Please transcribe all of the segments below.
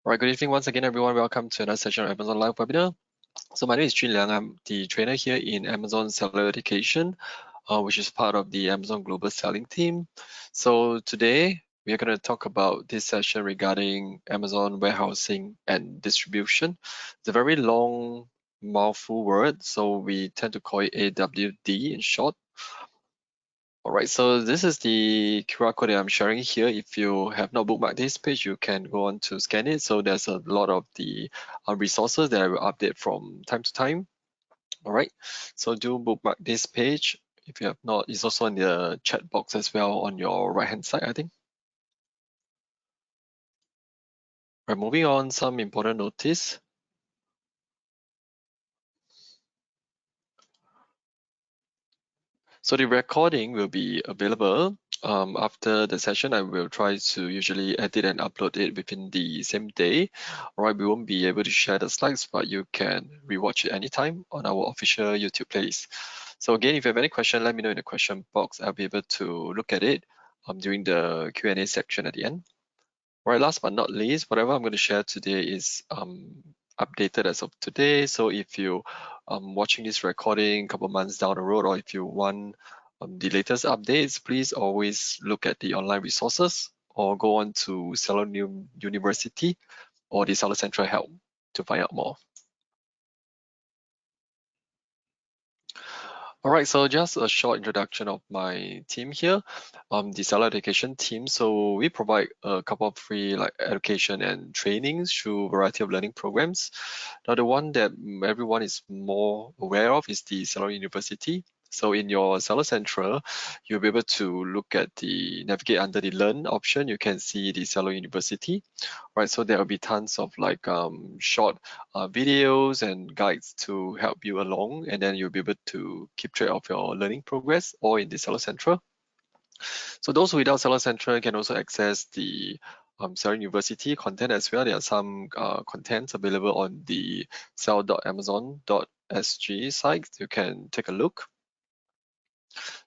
All right, good evening once again, everyone. Welcome to another session of Amazon Live webinar. So my name is Jun Liang. I'm the trainer here in Amazon Seller Education, which is part of the Amazon Global Selling team. So today we are going to talk about this session regarding Amazon warehousing and distribution. It's a very long, mouthful word, so we tend to call it AWD in short. All right, so this is the QR code that I'm sharing here. If you have not bookmarked this page, you can go on to scan it. So there's a lot of the resources that I will update from time to time. All right, so do bookmark this page. If you have not, it's also in the chat box as well on your right-hand side, I think. All right, moving on, some important notice. So the recording will be available after the session. I will try to usually edit and upload it within the same day. All right, we won't be able to share the slides, but you can rewatch it anytime on our official YouTube playlist. So again, if you have any question, let me know in the question box. I'll be able to look at it during the Q&A section at the end. All right, last but not least, whatever I'm going to share today is updated as of today. So if you watching this recording a couple months down the road, or if you want the latest updates, please always look at the online resources or go on to Seller University or the Seller Central Help to find out more. All right, so just a short introduction of my team here, the Seller Education team. So we provide a couple of free education and trainings through a variety of learning programs. Now, the one that everyone is more aware of is the Seller University. So in your Seller Central, you'll be able to look at navigate under the Learn option. You can see the Seller University, right? So there will be tons of short videos and guides to help you along, and then you'll be able to keep track of your learning progress all in the Seller Central. So those without Seller Central can also access the Seller University content as well. There are some contents available on the sell.amazon.sg site. You can take a look.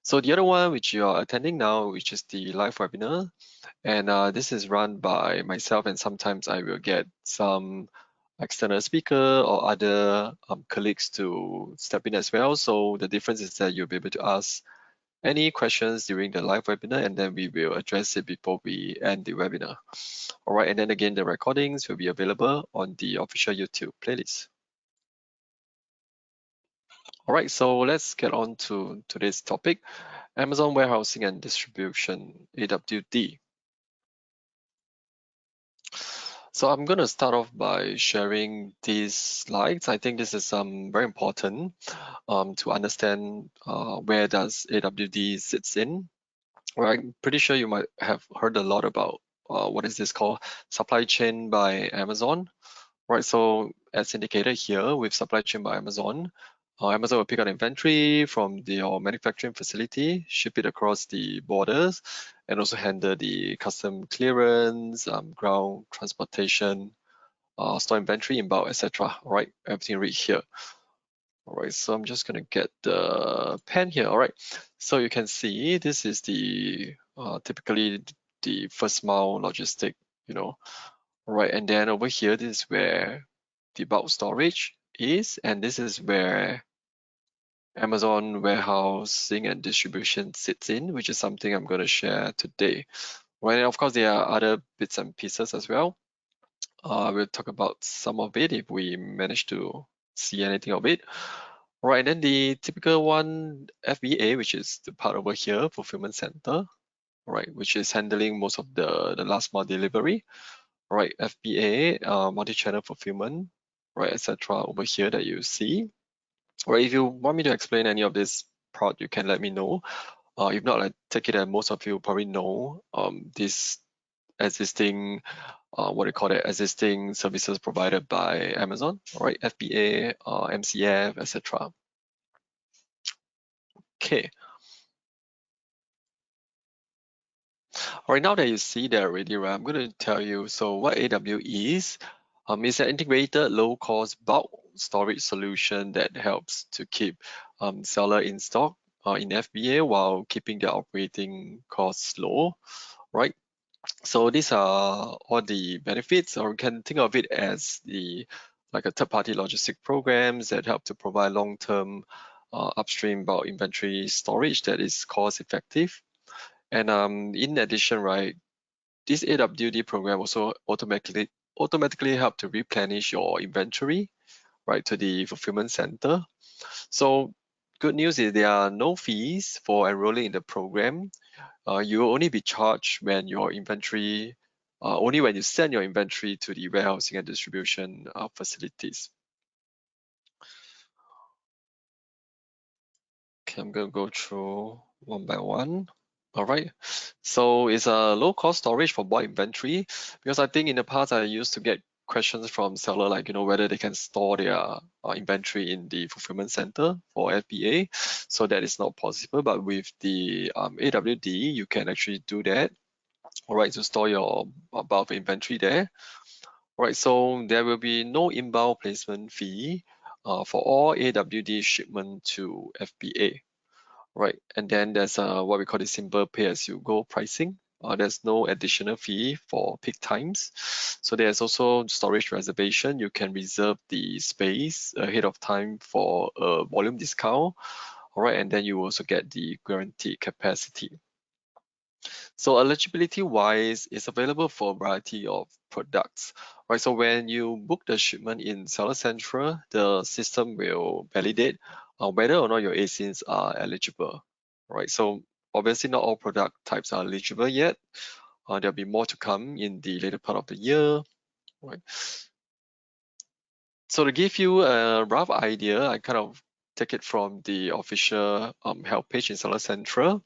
So the other one which you are attending now, which is the live webinar, and this is run by myself, and sometimes I will get some external speaker or other colleagues to step in as well. So the difference is that you'll be able to ask any questions during the live webinar, and then we will address it before we end the webinar. All right, and then again, the recordings will be available on the official YouTube playlist. All right, so let's get on to today's topic, Amazon warehousing and distribution, AWD. So I'm going to start off by sharing these slides. I think this is very important to understand where does AWD sits in. Well, I'm pretty sure you might have heard a lot about what is this called, supply chain by Amazon. Right, so as indicated here with supply chain by Amazon, Amazon will pick up inventory from your manufacturing facility, ship it across the borders, and also handle the custom clearance, ground transportation, store inventory, inbound, etc. All right, everything right here. All right, so I'm just gonna get the pen here. All right, so you can see this is the typically the first mile logistic, All right, and then over here, this is where the bulk storage is, and this is where Amazon warehousing and distribution sits in, which is something I'm going to share today. Right, and of course, there are other bits and pieces as well. We'll talk about some of it if we manage to see anything of it. Right, and then the typical one, FBA, which is the part over here, fulfillment center, right, which is handling most of the last mile delivery. Right, FBA, multi-channel fulfillment, right, etc. over here that you see. Or if you want me to explain any of this part, you can let me know. If not, I take it that most of you probably know this existing, what do you call it, existing services provided by Amazon, right? FBA, MCF, etc. Okay. All right, now that you see that already, right, I'm going to tell you, so what AW is an integrated low-cost bulk storage solution that helps to keep seller in stock in FBA while keeping their operating costs low, right? So these are all the benefits, or you can think of it as like a third-party logistic programs that help to provide long-term upstream bulk inventory storage that is cost-effective. And in addition, right, this AWD program also automatically help to replenish your inventory, right, to the fulfillment center. So good news is there are no fees for enrolling in the program. You will only be charged when your inventory, only when you send your inventory to the warehousing and distribution facilities. Okay, I'm gonna go through one by one. All right, so it's a low cost storage for bulk inventory, because I think in the past I used to get questions from seller like, whether they can store their inventory in the fulfillment center for FBA. So that is not possible, but with the AWD, you can actually do that. All right, to store your bulk inventory there. All right, so there will be no inbound placement fee for all AWD shipment to FBA. Right, and then there's what we call the simple pay-as-you-go pricing. There's no additional fee for peak times. So there's also storage reservation. You can reserve the space ahead of time for a volume discount. All right, and then you also get the guaranteed capacity. So eligibility wise, it's available for a variety of products. Right, so when you book the shipment in Seller Central, the system will validate whether or not your ASINs are eligible. Right, so obviously not all product types are eligible yet. There'll be more to come in the later part of the year. Right. So to give you a rough idea, I kind of take it from the official help page in Seller Central.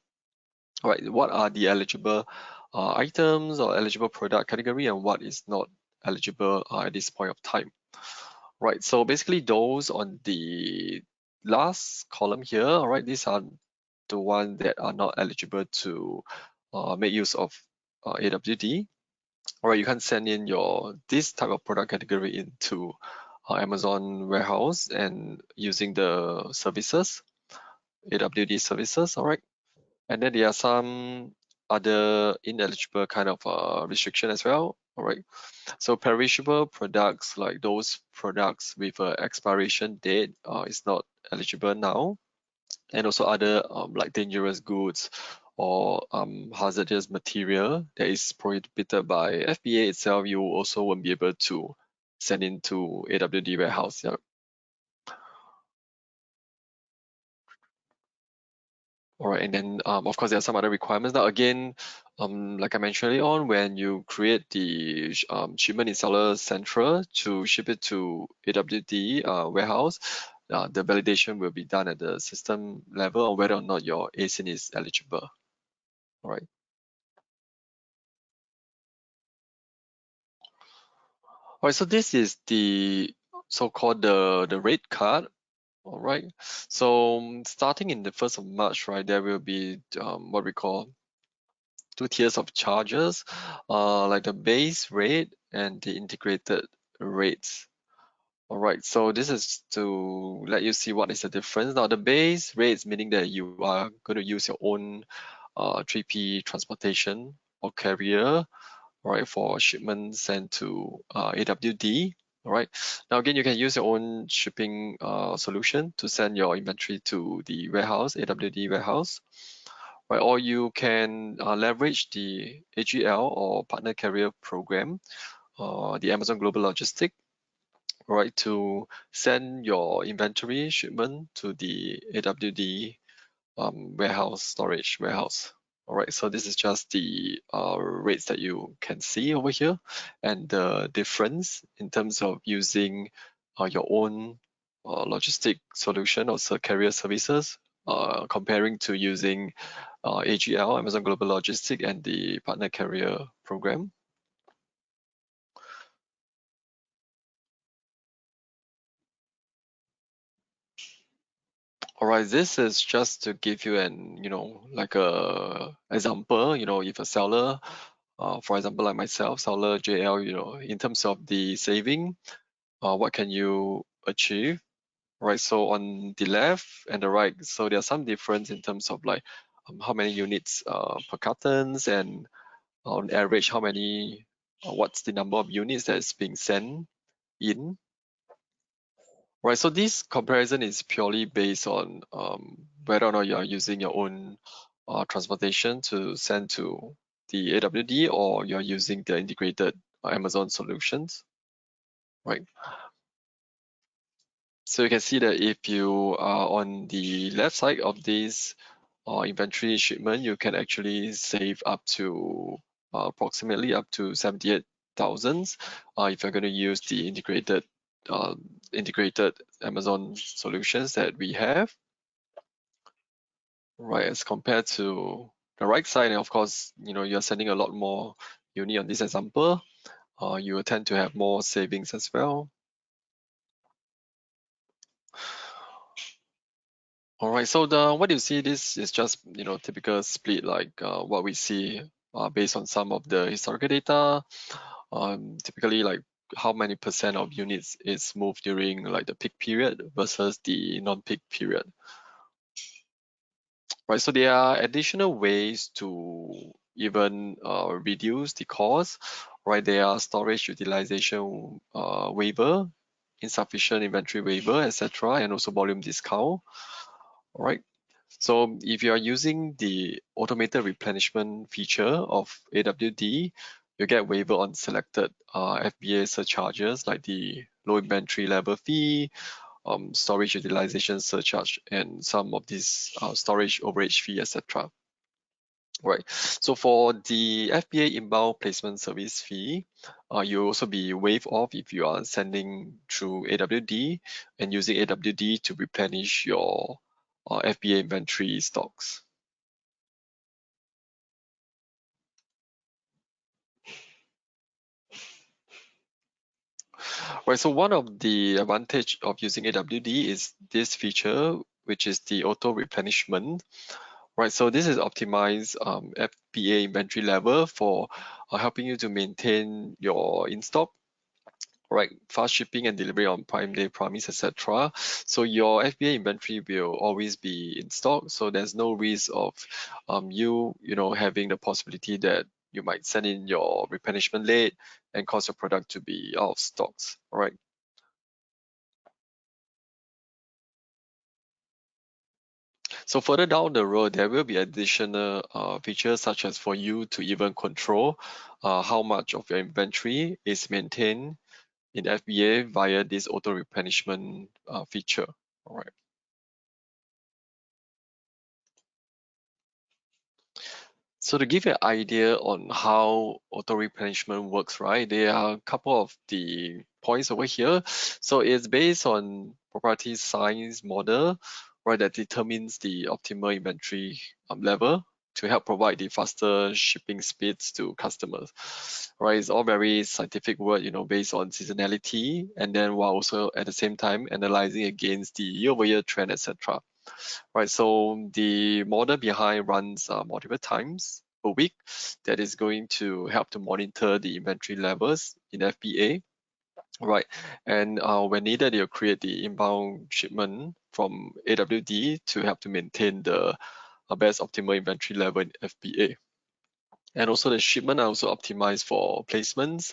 Right, what are the eligible items or eligible product category, and what is not eligible at this point of time. Right, so basically those on the last column here, all right, these are the ones that are not eligible to make use of AWD. All right, you can send in this type of product category into Amazon warehouse and using the services, AWD services, all right. And then there are some other ineligible kind of restriction as well. All right. So perishable products, like those products with an expiration date, is not eligible now. And also other like dangerous goods or hazardous material that is prohibited by FBA itself, you also won't be able to send into AWD warehouse. Yeah. All right, and then of course there are some other requirements. Now again, like I mentioned earlier on, when you create the shipment in Seller Central to ship it to AWD warehouse, the validation will be done at the system level on whether or not your ASIN is eligible. All right. All right. So this is the so-called the rate card. All right. So starting in the 1st of March, right, there will be what we call two tiers of charges, like the base rate and the integrated rates. All right, so this is to let you see what is the difference. Now, the base rates meaning that you are going to use your own 3P transportation or carrier, right, for shipment sent to AWD. All right. Now again, you can use your own shipping solution to send your inventory to the warehouse, AWD warehouse. Right, or you can leverage the AGL or partner carrier program, the Amazon Global Logistics, right, to send your inventory shipment to the AWD warehouse, storage warehouse. All right, so this is just the rates that you can see over here, and the difference in terms of using your own logistic solution or carrier services, comparing to using AGL, Amazon Global Logistics, and the partner carrier program. All right, this is just to give you like a example, if a seller, for example, like myself, seller JL, in terms of the saving, what can you achieve, right? So on the left and the right, so there's some difference in terms of like how many units per cartons and on average how many, what's the number of units that is being sent in. Right, so this comparison is purely based on whether or not you are using your own transportation to send to the AWD, or you're using the integrated Amazon solutions, right? So you can see that if you are on the left side of this inventory shipment, you can actually save up to approximately up to 78,000 if you're going to use the uh, integrated Amazon solutions that we have, right? As compared to the right side, and of course, you're sending a lot more unit on this example. You will tend to have more savings as well. All right, so what you see, this is just typical split, like what we see based on some of the historical data. Typically, like how many percent of units is moved during like the peak period versus the non-peak period. Right, so there are additional ways to even reduce the cost. Right, there are storage utilization waiver, insufficient inventory waiver, etc., and also volume discount. All right. So if you are using the automated replenishment feature of AWD, you get waiver on selected FBA surcharges like the low inventory level fee, storage utilization surcharge, and some of these storage overage fee, etc. Right. So for the FBA inbound placement service fee, you also be waived off if you are sending through AWD and using AWD to replenish your FBA inventory stocks. Right, so one of the advantage of using AWD is this feature, which is the auto replenishment. Right, so this is optimized FBA inventory level for helping you to maintain your in-stock, right, fast shipping and delivery on Prime Day promise, etc. So your FBA inventory will always be in stock. So there's no risk of having the possibility that you might send in your replenishment late and cause your product to be out of stocks. All right. So further down the road, there will be additional features such as for you to even control how much of your inventory is maintained in FBA via this auto replenishment feature. All right. So to give you an idea on how auto replenishment works, right, there are a couple of the points over here. So it's based on proprietary science model, right, that determines the optimal inventory level to help provide the faster shipping speeds to customers. Right, it's all very scientific word, based on seasonality, and then while also at the same time analyzing against the year-over-year trend, etc. Right, so the model behind runs multiple times a week that is going to help to monitor the inventory levels in FBA, right? And when needed, they'll create the inbound shipment from AWD to help to maintain the best optimal inventory level in FBA. And also the shipment are also optimized for placements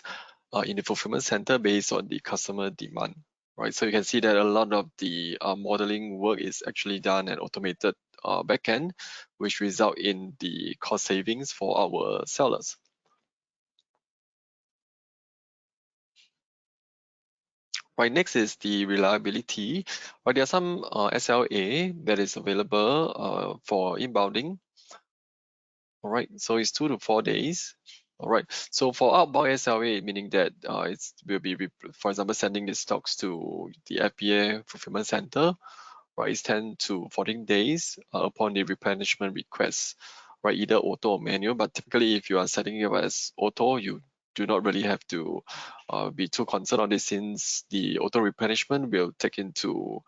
in the fulfillment center based on the customer demand, right? So you can see that a lot of the modeling work is actually done and automated backend, which result in the cost savings for our sellers. Right, next is the reliability. Right, there are some SLA that is available for inbounding. All right, so it's 2 to 4 days. All right, so for outbound SLA, meaning that it will be, for example, sending the stocks to the FBA fulfillment center, right, it's 10 to 14 days upon the replenishment request, right, either auto or manual. But typically, if you are setting it up as auto, you do not really have to be too concerned on this, since the auto replenishment will take into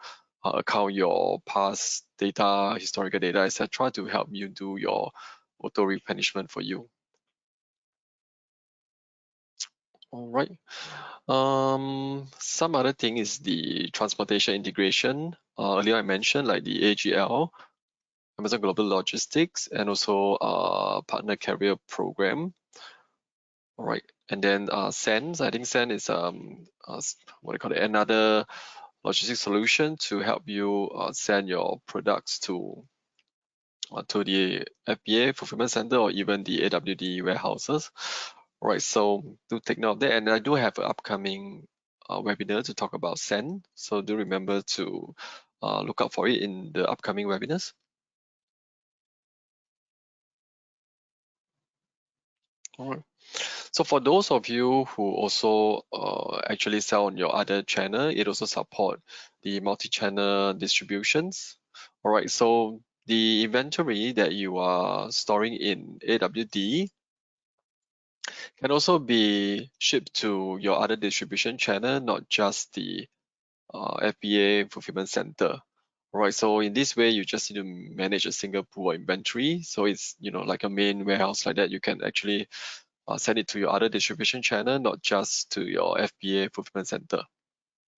account your past data, historical data, etc., to help you do your auto replenishment for you. All right. Some other thing is the transportation integration. Earlier I mentioned like the AGL. Amazon Global Logistics, and also Partner Carrier Program. All right, and then Send. I think Send is what do you call it? Another logistics solution to help you send your products to the FBA fulfillment center or even the AWD warehouses. All right, so do take note of that. And I do have an upcoming webinar to talk about Send. So do remember to look out for it in the upcoming webinars. All right. So for those of you who also actually sell on your other channel, it also support the multi-channel distributions. All right, so the inventory that you are storing in AWD can also be shipped to your other distribution channel, not just the FBA fulfillment center. All right, so in this way, you just need to manage a single pool of inventory. So it's like a main warehouse like that. You can actually send it to your other distribution channel, not just to your FBA fulfillment center.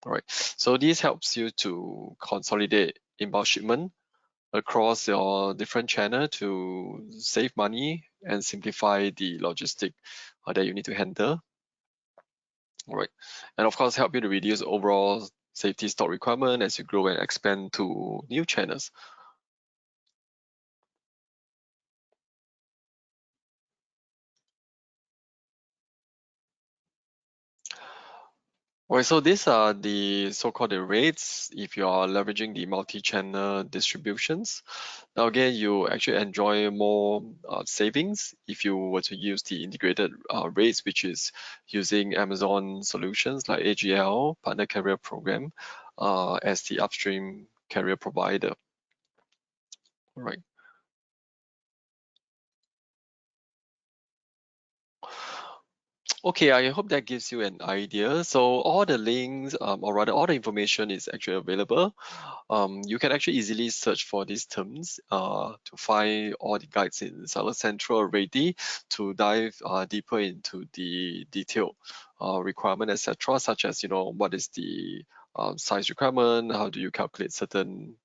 All right, so this helps you to consolidate inbound shipment across your different channel to save money and simplify the logistic that you need to handle. All right, and of course help you to reduce overall safety stock requirement as you grow and expand to new channels. All right, so these are the so-called the rates if you are leveraging the multi-channel distributions. Now again, you actually enjoy more savings if you were to use the integrated rates, which is using Amazon solutions like AGL, Partner Carrier Program, as the upstream carrier provider. All right. Okay, I hope that gives you an idea. So all the links, or rather all the information is actually available. You can actually easily search for these terms to find all the guides in Seller Central already to dive deeper into the detailed requirement, etc., such as what is the size requirement, how do you calculate certain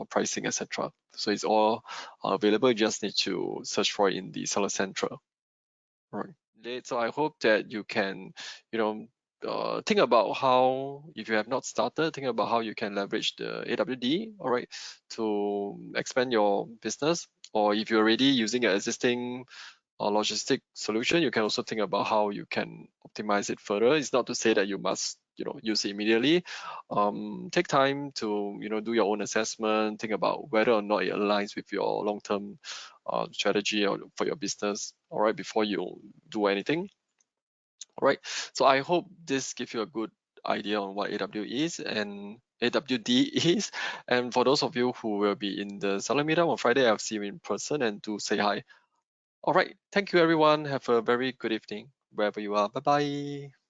pricing, etc. So it's all available. You just need to search for it in the Seller Central. Right. So I hope that you can, think about how, if you have not started, think about how you can leverage the AWD, all right, to expand your business. Or if you're already using an existing logistic solution, you can also think about how you can optimize it further. It's not to say that you must, use it immediately. Take time to, do your own assessment, think about whether or not it aligns with your long-term strategy or for your business, all right, before you do anything. All right. So I hope this gives you a good idea on what AW is and AWD is. And for those of you who will be in the Seller Meetup on Friday, I'll see you in person and do say hi. All right. Thank you, everyone. Have a very good evening wherever you are. Bye bye.